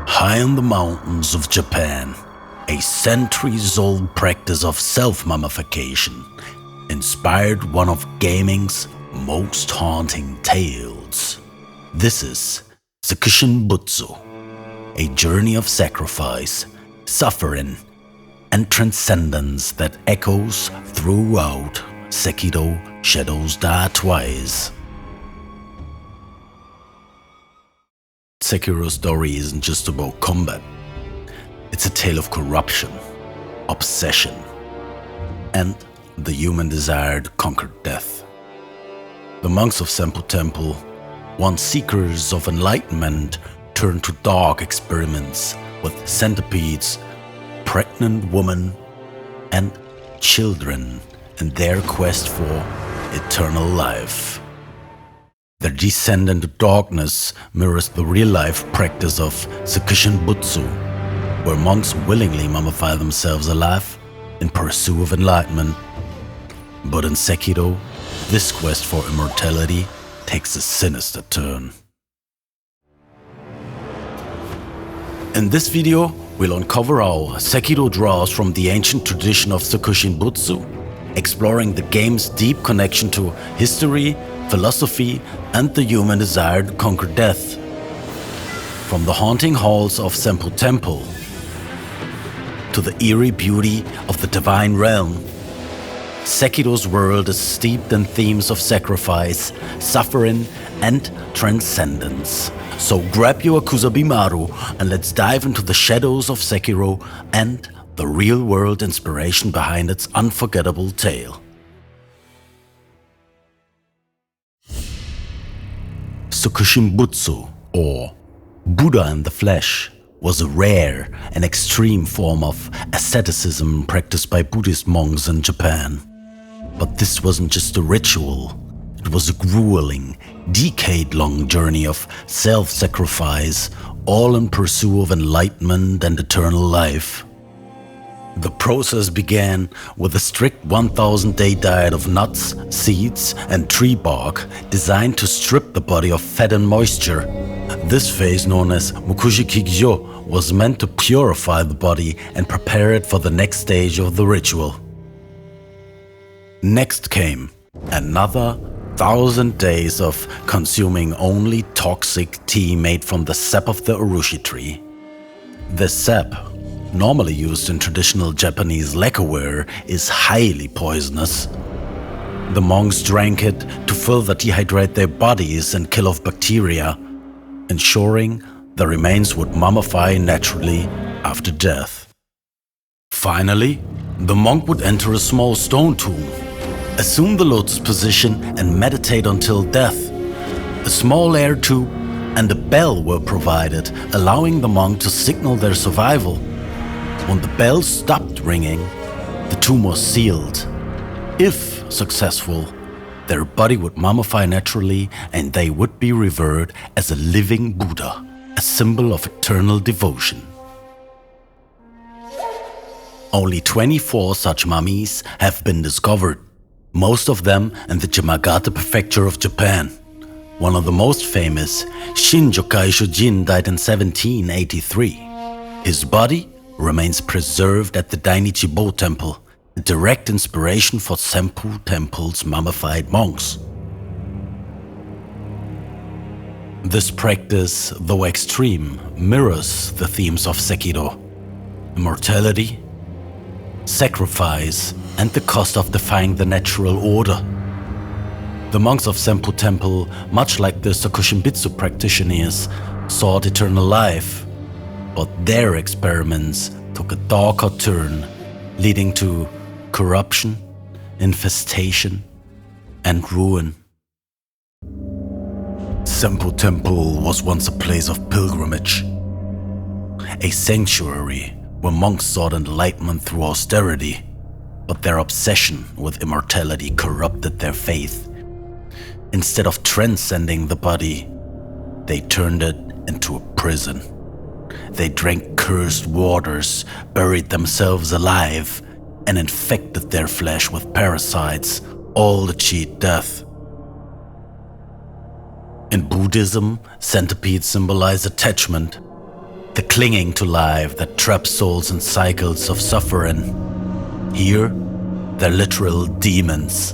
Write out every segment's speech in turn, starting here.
High in the mountains of Japan, a centuries-old practice of self-mummification inspired one of gaming's most haunting tales. This is Sokushinbutsu, a journey of sacrifice, suffering, and transcendence that echoes throughout Sekiro Shadows Die Twice. Sekiro's story isn't just about combat. It's a tale of corruption, obsession, and the human desire to conquer death. The monks of Senpou Temple, once seekers of enlightenment, turned to dark experiments with centipedes, pregnant women, and children in their quest for eternal life. Their descent into darkness mirrors the real-life practice of Sokushinbutsu, where monks willingly mummify themselves alive in pursuit of enlightenment. But in Sekiro, this quest for immortality takes a sinister turn. In this video, we'll uncover how Sekiro draws from the ancient tradition of Sokushinbutsu, exploring the game's deep connection to history, philosophy, and the human desire to conquer death. From the haunting halls of Senpou Temple to the eerie beauty of the divine realm, Sekiro's world is steeped in themes of sacrifice, suffering, and transcendence. So grab your Kusabimaru and let's dive into the shadows of Sekiro and the real-world inspiration behind its unforgettable tale. Sokushinbutsu, or Buddha in the flesh, was a rare and extreme form of asceticism practiced by Buddhist monks in Japan. But this wasn't just a ritual, it was a grueling, decade-long journey of self-sacrifice, all in pursuit of enlightenment and eternal life. The process began with a strict 1,000-day diet of nuts, seeds, and tree bark designed to strip the body of fat and moisture. This phase, known as Mukushikigyo, was meant to purify the body and prepare it for the next stage of the ritual. Next came another 1,000 days of consuming only toxic tea made from the sap of the urushi tree. The sap, normally used in traditional Japanese lacquerware, is highly poisonous. The monks drank it to further dehydrate their bodies and kill off bacteria, ensuring the remains would mummify naturally after death. Finally, the monk would enter a small stone tomb, assume the lotus position and meditate until death. A small air tube and a bell were provided, allowing the monk to signal their survival. When the bell stopped ringing, the tomb was sealed. If successful, their body would mummify naturally and they would be revered as a living Buddha, a symbol of eternal devotion. Only 24 such mummies have been discovered, most of them in the Yamagata prefecture of Japan. One of the most famous, Shinjokai Shujin, died in 1783. His body remains preserved at the Dainichibo Temple, a direct inspiration for Senpou Temple's mummified monks. This practice, though extreme, mirrors the themes of Sekiro: immortality, sacrifice, and the cost of defying the natural order. The monks of Senpou Temple, much like the Sokushinbutsu practitioners, sought eternal life. But their experiments took a darker turn, leading to corruption, infestation, and ruin. Senpou Temple was once a place of pilgrimage, a sanctuary where monks sought enlightenment through austerity, but their obsession with immortality corrupted their faith. Instead of transcending the body, they turned it into a prison. They drank cursed waters, buried themselves alive, and infected their flesh with parasites, all to cheat death. In Buddhism, centipedes symbolize attachment. the clinging to life that traps souls in cycles of suffering. Here, they're literal demons.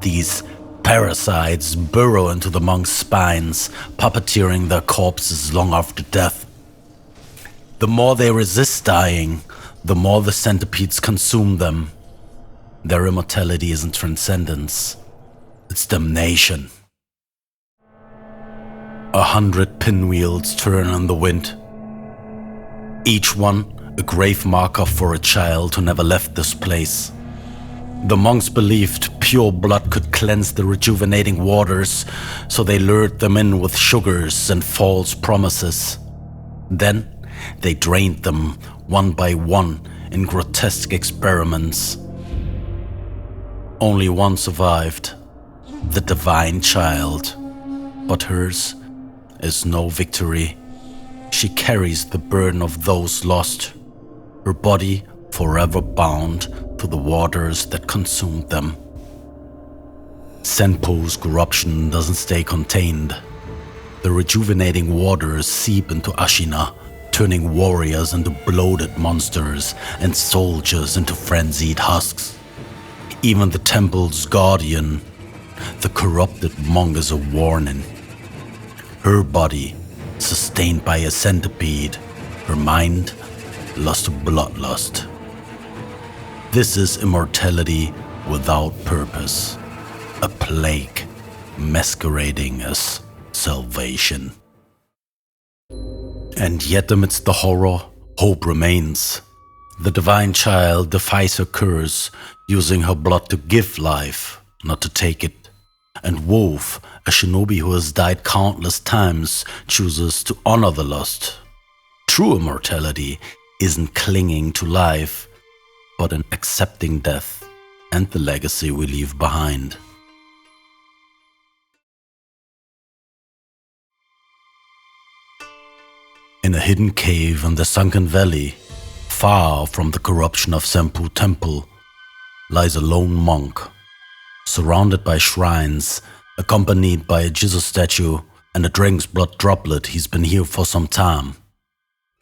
These parasites burrow into the monks' spines, puppeteering their corpses long after death. The more they resist dying, the more the centipedes consume them. Their immortality isn't transcendence, it's damnation. 100 pinwheels turn in the wind. Each one a grave marker for a child who never left this place. The monks believed pure blood could cleanse the rejuvenating waters, so they lured them in with sugars and false promises. Then they drained them one by one in grotesque experiments. Only one survived, the divine child, but hers is no victory. She carries the burden of those lost, her body forever bound to the waters that consumed them. Senpou's corruption doesn't stay contained. The rejuvenating waters seep into Ashina, turning warriors into bloated monsters and soldiers into frenzied husks. Even the temple's guardian, the corrupted monk, is a warning. Her body, sustained by a centipede, her mind lost to bloodlust. This is immortality without purpose, a plague masquerading as salvation. And yet amidst the horror, hope remains. The divine child defies her curse, using her blood to give life, not to take it. And Wolf, a shinobi who has died countless times, chooses to honor the lost. True immortality isn't clinging to life, but in accepting death and the legacy we leave behind. In a hidden cave in the Sunken Valley, far from the corruption of Senpou Temple, lies a lone monk, surrounded by shrines, accompanied by a Jesus statue and a dragon's blood droplet. He's been here for some time.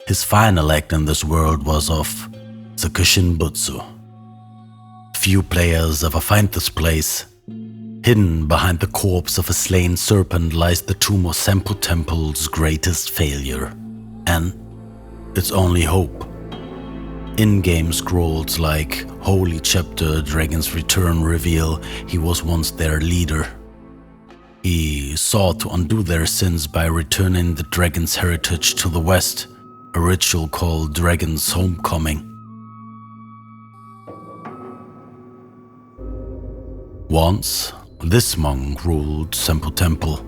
His final act in this world was of Sokushinbutsu. Few players ever find this place. Hidden behind the corpse of a slain serpent lies the tomb of Senpou Temple's greatest failure. And its only hope. In-game scrolls like Holy Chapter, Dragon's Return reveal he was once their leader. He sought to undo their sins by returning the dragon's heritage to the west, a ritual called Dragon's Homecoming. Once, this monk ruled Senpou Temple.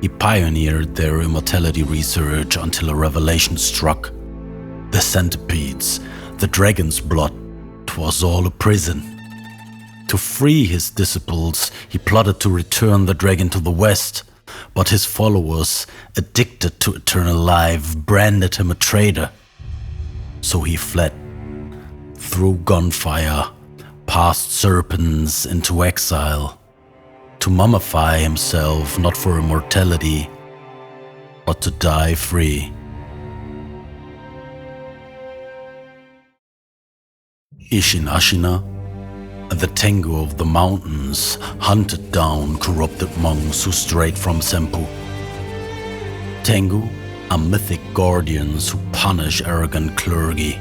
He pioneered their immortality research until a revelation struck. The centipedes, the dragon's blood, 'twas all a prison. To free his disciples, he plotted to return the dragon to the west, but his followers, addicted to eternal life, branded him a traitor. So he fled, through gunfire, past serpents into exile, to mummify himself not for immortality, but to die free. Isshin Ashina, the Tengu of the mountains, hunted down corrupted monks who strayed from Senpou. Tengu are mythic guardians who punish arrogant clergy,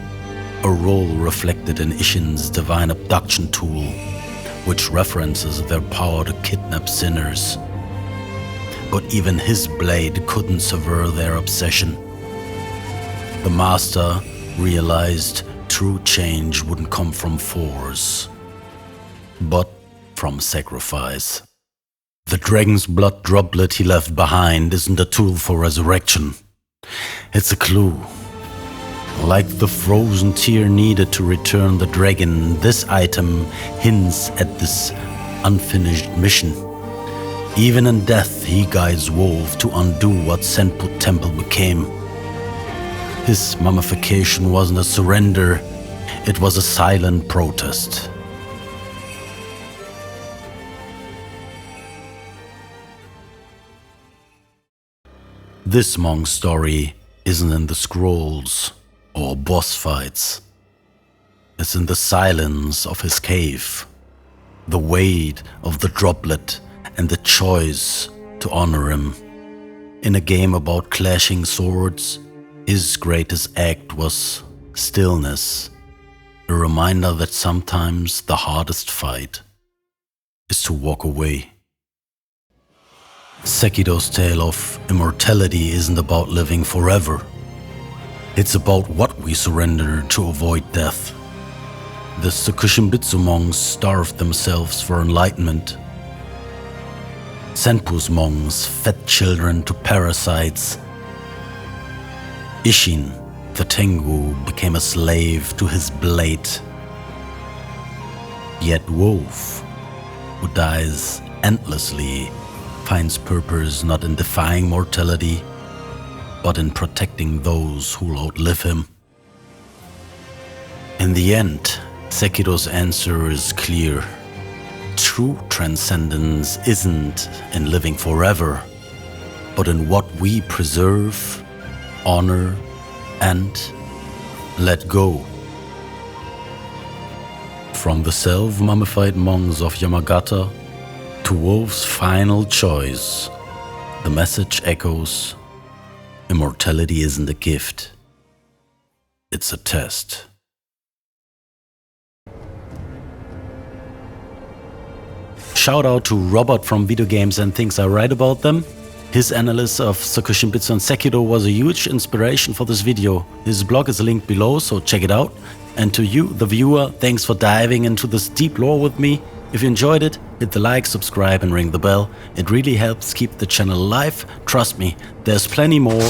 a role reflected in Isshin's divine abduction tool, which references their power to kidnap sinners. But even his blade couldn't sever their obsession. The master realized true change wouldn't come from force, but from sacrifice. The dragon's blood droplet he left behind isn't a tool for resurrection. It's a clue. Like the frozen tear needed to return the dragon, this item hints at this unfinished mission. Even in death, he guides Wolf to undo what Senpou Temple became. His mummification wasn't a surrender, it was a silent protest. This monk's story isn't in the scrolls or boss fights. It's in the silence of his cave, the weight of the droplet and the choice to honor him. In a game about clashing swords, his greatest act was stillness, a reminder that sometimes the hardest fight is to walk away. Sekiro's tale of immortality isn't about living forever. It's about what we surrender to avoid death. The Sokushinbutsu monks starved themselves for enlightenment. Senpou's monks fed children to parasites. Isshin, the Tengu, became a slave to his blade. Yet Wolf, who dies endlessly, finds purpose not in defying mortality, but in protecting those who'll outlive him. In the end, Sekiro's answer is clear. True transcendence isn't in living forever, but in what we preserve, honor, and let go. From the self-mummified monks of Yamagata to Wolf's final choice, the message echoes: immortality isn't a gift, it's a test. Shout out to Robert from Video Games and Things I Write About Them. His analysis of Sokushinbutsu and Sekiro was a huge inspiration for this video. His blog is linked below, so check it out. And to you, the viewer, thanks for diving into this deep lore with me. If you enjoyed it, hit the like, subscribe and ring the bell. It really helps keep the channel alive. Trust me, there's plenty more.